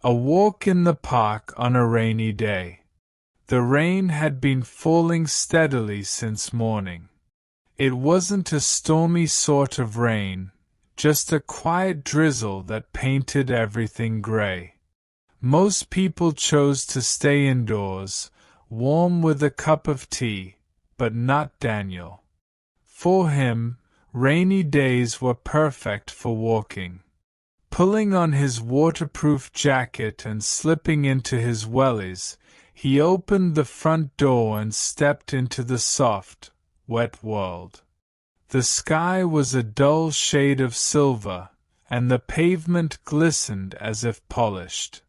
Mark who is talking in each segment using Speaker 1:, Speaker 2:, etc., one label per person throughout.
Speaker 1: A walk in the park on a rainy day. The rain had been falling steadily since morning. It wasn't a stormy sort of rain, just a quiet drizzle that painted everything gray. Most people chose to stay indoors, warm with a cup of tea, but not Daniel. For him, rainy days were perfect for walking. Pulling on his waterproof jacket and slipping into his wellies, he opened the front door and stepped into the soft, wet world. The sky was a dull shade of silver, and the pavement glistened as if polished.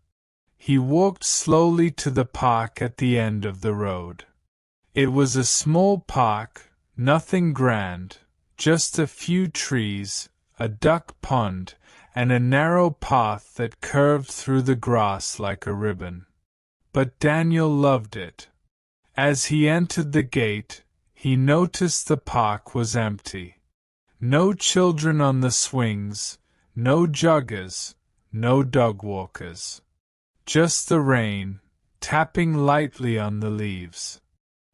Speaker 1: He walked slowly to the park at the end of the road. It was a small park, nothing grand, just a few trees, a duck pond, and a narrow path that curved through the grass like a ribbon. But Daniel loved it. As he entered the gate, he noticed the park was empty. No children on the swings, no joggers, no dog walkers. Just the rain, tapping lightly on the leaves.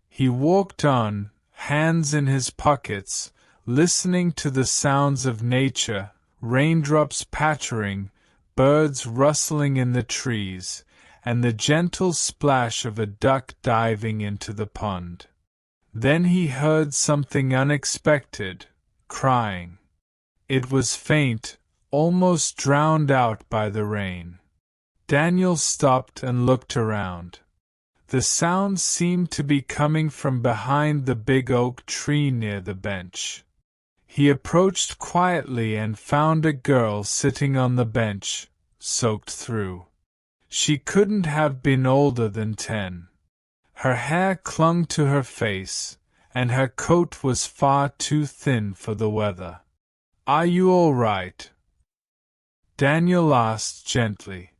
Speaker 1: He walked on, hands in his pockets, listening to the sounds of nature, raindrops pattering, birds rustling in the trees, and the gentle splash of a duck diving into the pond. Then he heard something unexpected, crying. It was faint, almost drowned out by the rain. Daniel stopped and looked around. The sound seemed to be coming from behind the big oak tree near the bench. He approached quietly and found a girl sitting on the bench, soaked through. She couldn't have been older than 10. Her hair clung to her face, and her coat was far too thin for the weather. "Are you all right?" Daniel asked gently.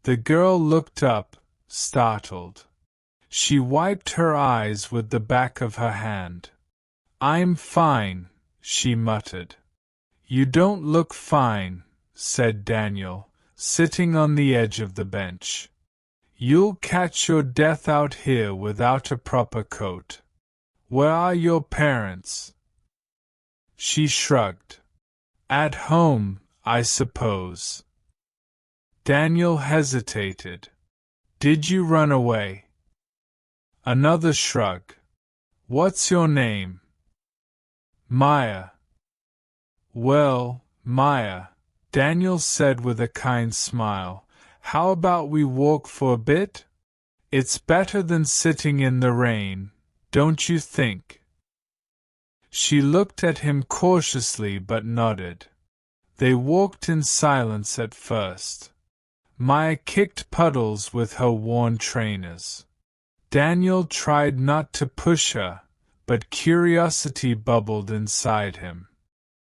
Speaker 1: The girl looked up, startled. She wiped her eyes with the back of her hand. "I'm fine," she muttered. "You don't look fine," said Daniel, sitting on the edge of the bench. "You'll catch your death out here without a proper coat. Where are your parents?" She shrugged. "At home, I suppose." Daniel hesitated. "Did you run away?" Another shrug. "What's your name?" "Maya." "Well, Maya," Daniel said with a kind smile, "how about we walk for a bit? It's better than sitting in the rain, don't you think?" She looked at him cautiously but nodded. They walked in silence at first. Maya kicked puddles with her worn trainers. Daniel tried not to push her, but curiosity bubbled inside him.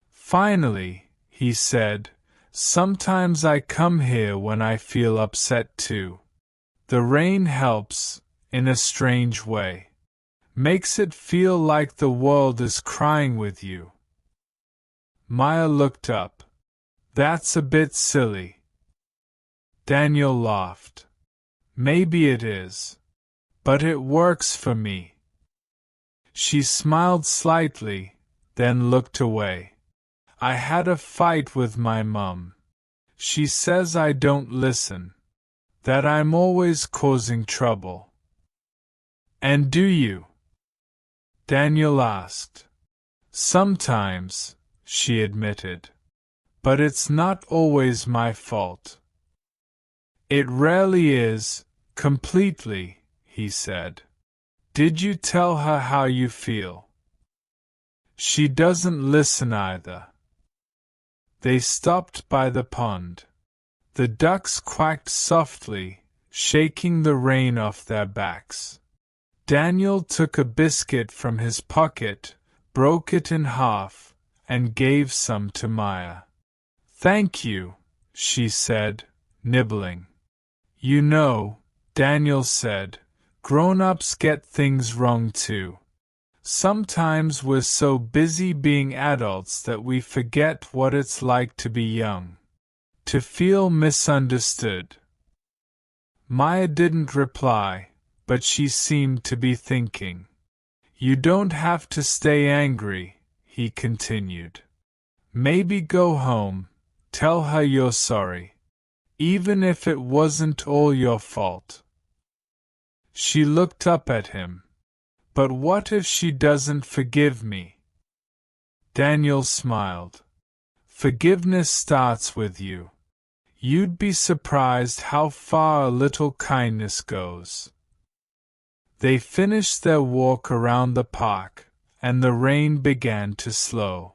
Speaker 1: "Finally," he said, "sometimes I come here when I feel upset too. The rain helps, in a strange way. Makes it feel like the world is crying with you." Maya looked up. "That's a bit silly." Daniel laughed. "Maybe it is. But it works for me." She smiled slightly, then looked away. "I had a fight with my mum. She says I don't listen. That I'm always causing trouble." "And do you?" Daniel asked. "Sometimes," she admitted. "But it's not always my fault." "It rarely is, completely," he said. "Did you tell her how you feel?" "She doesn't listen either." They stopped by the pond. The ducks quacked softly, shaking the rain off their backs. Daniel took a biscuit from his pocket, broke it in half, and gave some to Maya. "Thank you," she said, nibbling. "You know," Daniel said, "grown-ups get things wrong too. Sometimes we're so busy being adults that we forget what it's like to be young. To feel misunderstood." Maya didn't reply, but she seemed to be thinking. You don't have to stay angry, he continued. Maybe go home, tell her you're sorry. Even if it wasn't all your fault. She looked up at him. But what if she doesn't forgive me? Daniel smiled. Forgiveness starts with you. You'd be surprised how far a little kindness goes. They finished their walk around the park, and the rain began to slow.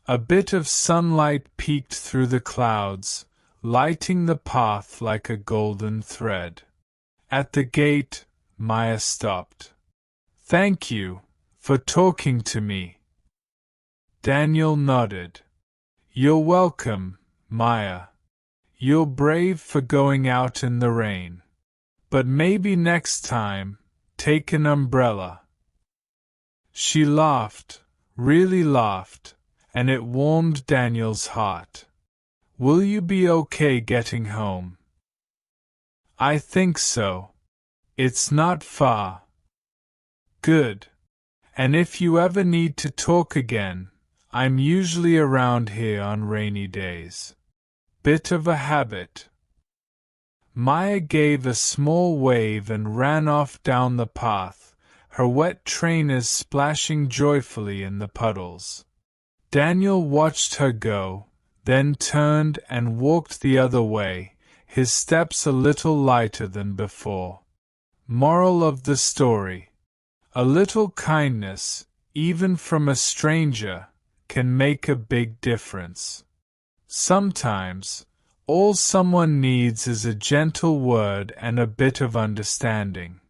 Speaker 1: A bit of sunlight peeked through the clouds, lighting the path like a golden thread. At the gate, Maya stopped. Thank you for talking to me. Daniel nodded. You're welcome, Maya. You're brave for going out in the rain. But maybe next time, take an umbrella. She laughed, really laughed, and it warmed Daniel's heart. Will you be okay getting home? I think so. It's not far. Good. And if you ever need to talk again, I'm usually around here on rainy days. Bit of a habit. Maya gave a small wave and ran off down the path, her wet trainers splashing joyfully in the puddles. Daniel watched her go, then turned and walked the other way, his steps a little lighter than before. Moral of the story. A little kindness, even from a stranger, can make a big difference. Sometimes, all someone needs is a gentle word and a bit of understanding.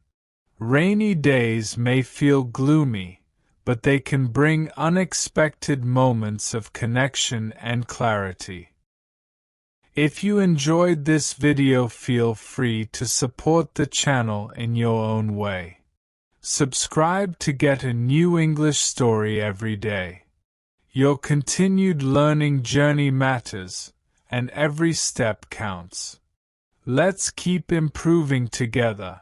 Speaker 1: Rainy days may feel gloomy, but they can bring unexpected moments of connection and clarity. If you enjoyed this video, feel free to support the channel in your own way. Subscribe to get a new English story every day. Your continued learning journey matters, and every step counts. Let's keep improving together.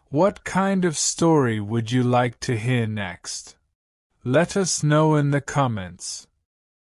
Speaker 1: What kind of story would you like to hear next? Let us know in the comments.